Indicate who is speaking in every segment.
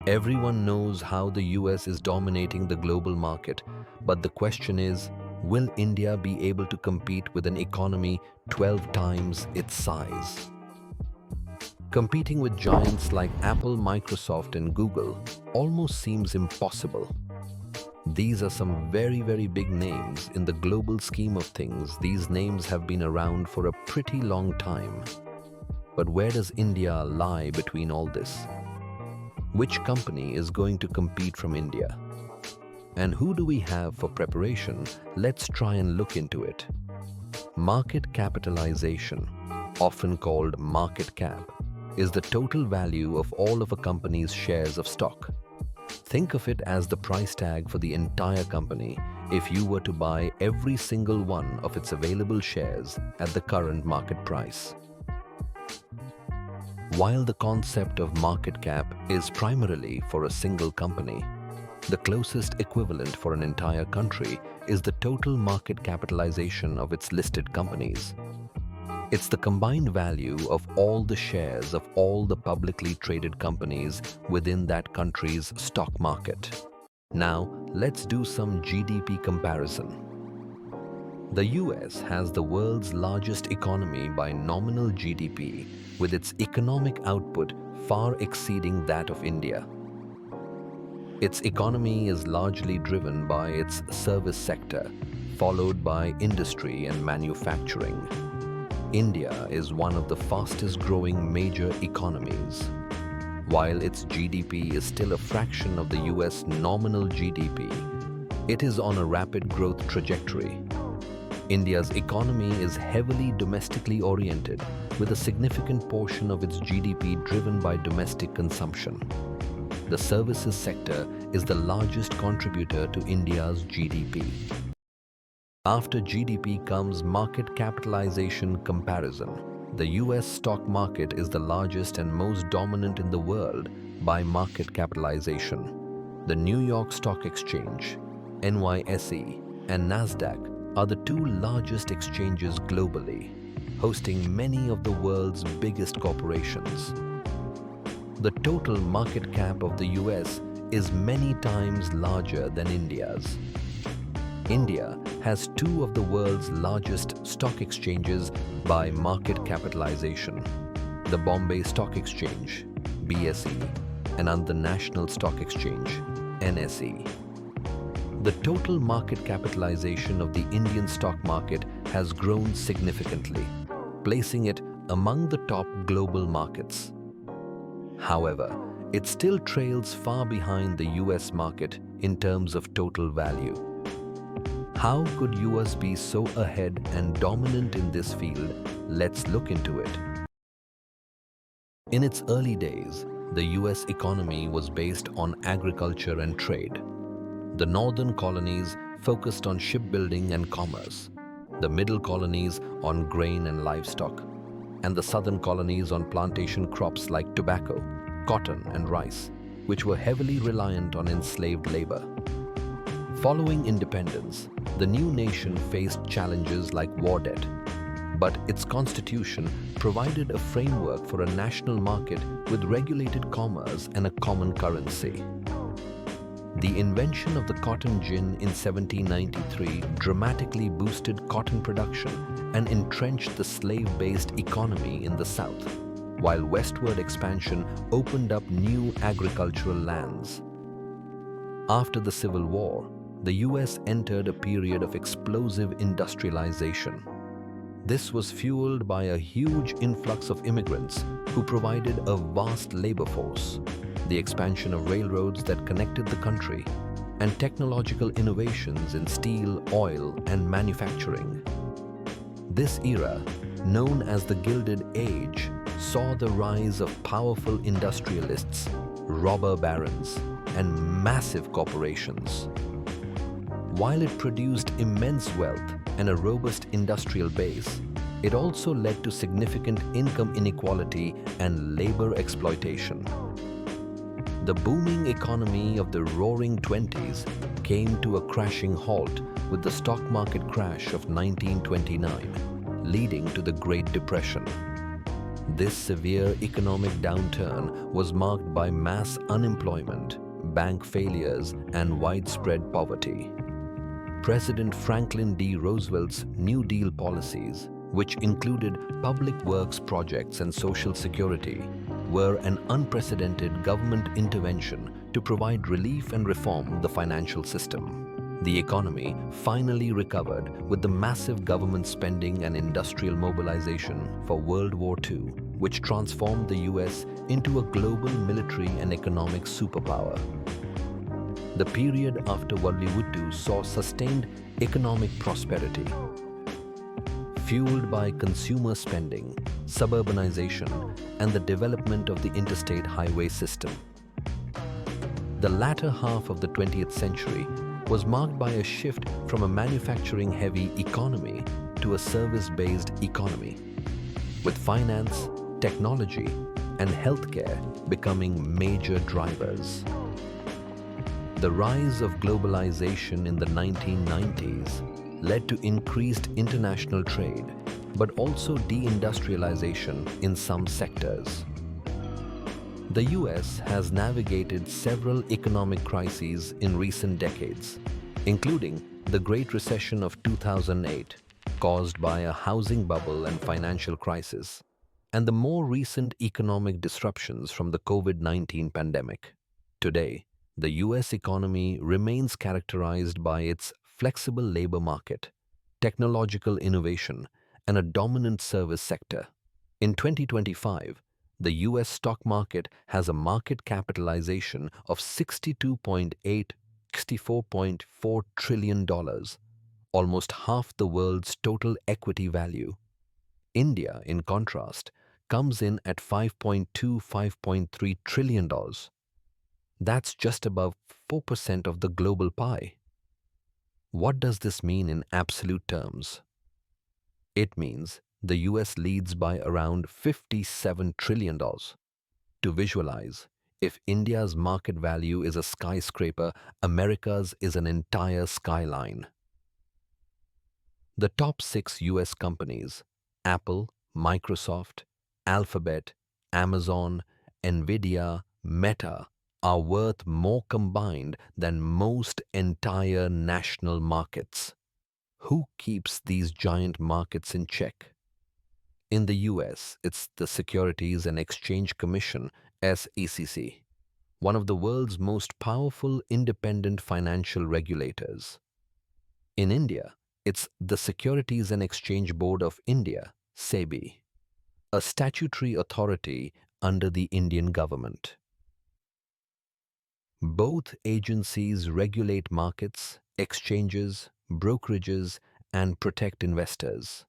Speaker 1: Everyone knows how the US is dominating the global market, but the question is, will India be able to compete with an economy 12 times its size? Competing with giants like Apple, Microsoft, and Google almost seems impossible. These are some very big names in the global scheme of things. These names have been around for a pretty long time. But where does India lie between all this? Which company is going to compete from India? And who do we have for preparation? Let's try and look into it. Market capitalization, often called market cap, is the total value of all of a company's shares of stock. Think of it as the price tag for the entire company if you were to buy every single one of its available shares at the current market price. While the concept of market cap is primarily for a single company, the closest equivalent for an entire country is the total market capitalization of its listed companies. It's the combined value of all the shares of all the publicly traded companies within that country's stock market. Now, let's do some GDP comparison. The US has the world's largest economy by nominal GDP, with its economic output far exceeding that of India. Its economy is largely driven by its service sector, followed by industry and manufacturing. India is one of the fastest growing major economies. While its GDP is still a fraction of the US nominal GDP, it is on a rapid growth trajectory. India's economy is heavily domestically oriented, with a significant portion of its GDP driven by domestic consumption. The services sector is the largest contributor to India's GDP. After GDP comes market capitalization comparison. The US stock market is the largest and most dominant in the world by market capitalization. The New York Stock Exchange, NYSE, and Nasdaq are the two largest exchanges globally, hosting many of the world's biggest corporations. The total market cap of the US is many times larger than India's. India has two of the world's largest stock exchanges by market capitalization: the Bombay Stock Exchange, BSE, and the National Stock Exchange, NSE. The total market capitalization of the Indian stock market has grown significantly, placing it among the top global markets. However, it still trails far behind the US market in terms of total value. How could US be so ahead and dominant in this field? Let's look into it. In its early days, the US economy was based on agriculture and trade. The northern colonies focused on shipbuilding and commerce, the middle colonies on grain and livestock, and the southern colonies on plantation crops like tobacco, cotton, and rice, which were heavily reliant on enslaved labor. Following independence, the new nation faced challenges like war debt, but its constitution provided a framework for a national market with regulated commerce and a common currency. The invention of the cotton gin in 1793 dramatically boosted cotton production and entrenched the slave-based economy in the South, while westward expansion opened up new agricultural lands. After the Civil War, the US entered a period of explosive industrialization. This was fueled by a huge influx of immigrants who provided a vast labor force, the expansion of railroads that connected the country, and technological innovations in steel, oil, and manufacturing. This era, known as the Gilded Age, saw the rise of powerful industrialists, robber barons, and massive corporations. While it produced immense wealth and a robust industrial base, it also led to significant income inequality and labor exploitation. The booming economy of the Roaring Twenties came to a crashing halt with the stock market crash of 1929, leading to the Great Depression. This severe economic downturn was marked by mass unemployment, bank failures, and widespread poverty. President Franklin D. Roosevelt's New Deal policies, which included public works projects and social security, were an unprecedented government intervention to provide relief and reform the financial system. The economy finally recovered with the massive government spending and industrial mobilization for World War II, which transformed the US into a global military and economic superpower. The period after World War II saw sustained economic prosperity, fueled by consumer spending, suburbanization, and the development of the interstate highway system. The latter half of the 20th century was marked by a shift from a manufacturing-heavy economy to a service-based economy, with finance, technology, and healthcare becoming major drivers. The rise of globalization in the 1990s led to increased international trade, but also deindustrialization in some sectors. The US has navigated several economic crises in recent decades, including the Great Recession of 2008, caused by a housing bubble and financial crisis, and the more recent economic disruptions from the COVID-19 pandemic. Today, the US economy remains characterized by its flexible labor market, technological innovation, and a dominant service sector. In 2025, the US stock market has a market capitalization of $64.4 trillion, almost half the world's total equity value. India, in contrast, comes in at $5.3 trillion. That's just above 4% of the global pie. What does this mean in absolute terms? It means the US leads by around $57 trillion. To visualize, if India's market value is a skyscraper, America's is an entire skyline. The top 6 US companies, Apple, Microsoft, Alphabet, Amazon, Nvidia, Meta, are worth more combined than most entire national markets. Who keeps these giant markets in check? In the US, it's the Securities and Exchange Commission, SEC, one of the world's most powerful independent financial regulators. In India, it's the Securities and Exchange Board of India, SEBI, a statutory authority under the Indian government. Both agencies regulate markets, exchanges, brokerages, and protect investors.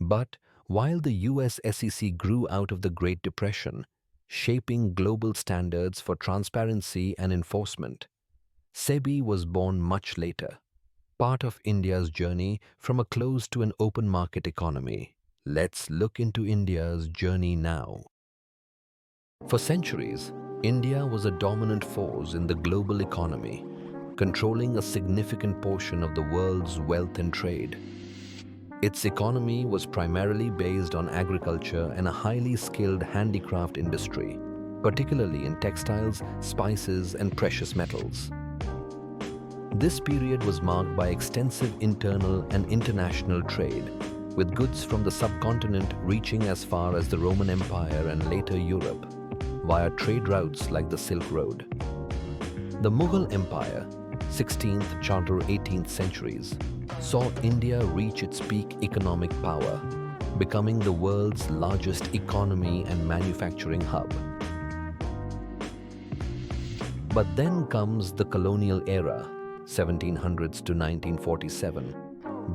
Speaker 1: But while the US SEC grew out of the Great Depression, shaping global standards for transparency and enforcement, SEBI was born much later, part of India's journey from a closed to an open market economy. Let's look into India's journey now. For centuries, India was a dominant force in the global economy, controlling a significant portion of the world's wealth and trade. Its economy was primarily based on agriculture and a highly skilled handicraft industry, particularly in textiles, spices, and precious metals. This period was marked by extensive internal and international trade, with goods from the subcontinent reaching as far as the Roman Empire and later Europe, via trade routes like the Silk Road. The Mughal Empire, 16th Charter 18th centuries, saw India reach its peak economic power, becoming the world's largest economy and manufacturing hub. But then comes the colonial era, 1700s to 1947.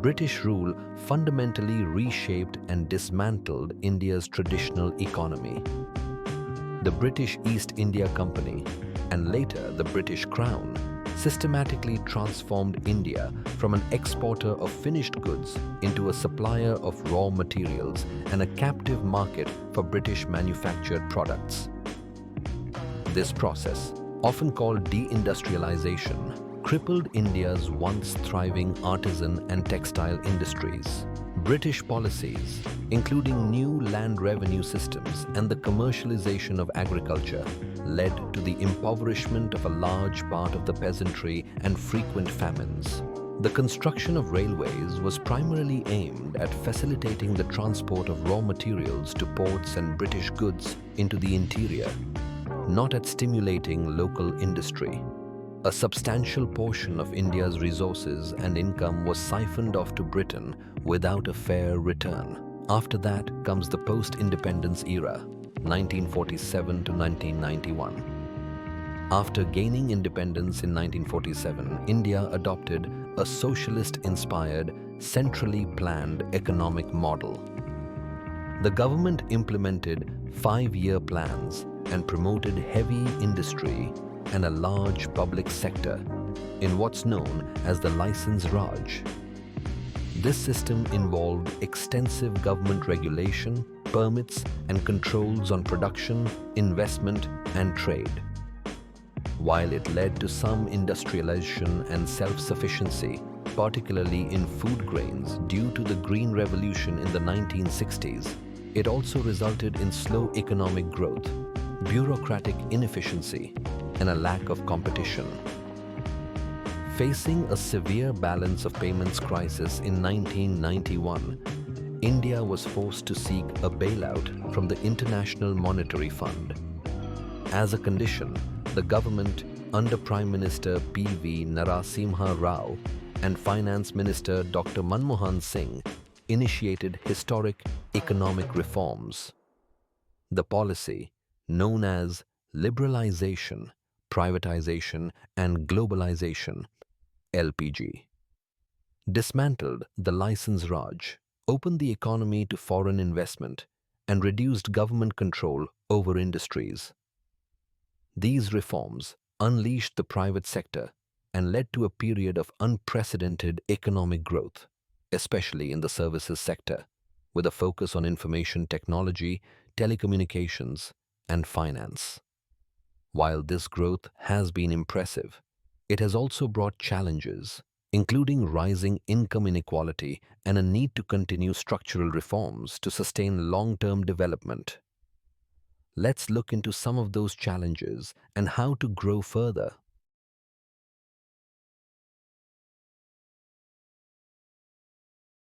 Speaker 1: British rule fundamentally reshaped and dismantled India's traditional economy. The British East India Company, and later the British Crown, systematically transformed India from an exporter of finished goods into a supplier of raw materials and a captive market for British manufactured products. This process, often called deindustrialization, crippled India's once thriving artisan and textile industries. British policies, including new land revenue systems and the commercialization of agriculture, led to the impoverishment of a large part of the peasantry and frequent famines. The construction of railways was primarily aimed at facilitating the transport of raw materials to ports and British goods into the interior, not at stimulating local industry. A substantial portion of India's resources and income was siphoned off to Britain without a fair return. After that comes the post-independence era, 1947 to 1991. After gaining independence in 1947, India adopted a socialist-inspired, centrally planned economic model. The government implemented 5-year plans and promoted heavy industry and a large public sector in what's known as the License Raj. This system involved extensive government regulation, permits, and controls on production, investment, and trade. While it led to some industrialization and self-sufficiency, particularly in food grains due to the Green Revolution in the 1960s, it also resulted in slow economic growth, bureaucratic inefficiency, and a lack of competition. Facing a severe balance of payments crisis in 1991, India was forced to seek a bailout from the International Monetary Fund. As a condition, the government, under Prime Minister P.V. Narasimha Rao and Finance Minister Dr. Manmohan Singh, initiated historic economic reforms. The policy, known as liberalization, privatization, and globalization, LPG, dismantled the License Raj, opened the economy to foreign investment, and reduced government control over industries. These reforms unleashed the private sector and led to a period of unprecedented economic growth, especially in the services sector, with a focus on information technology, telecommunications, and finance. While this growth has been impressive, it has also brought challenges, including rising income inequality and a need to continue structural reforms to sustain long-term development. Let's look into some of those challenges and how to grow further.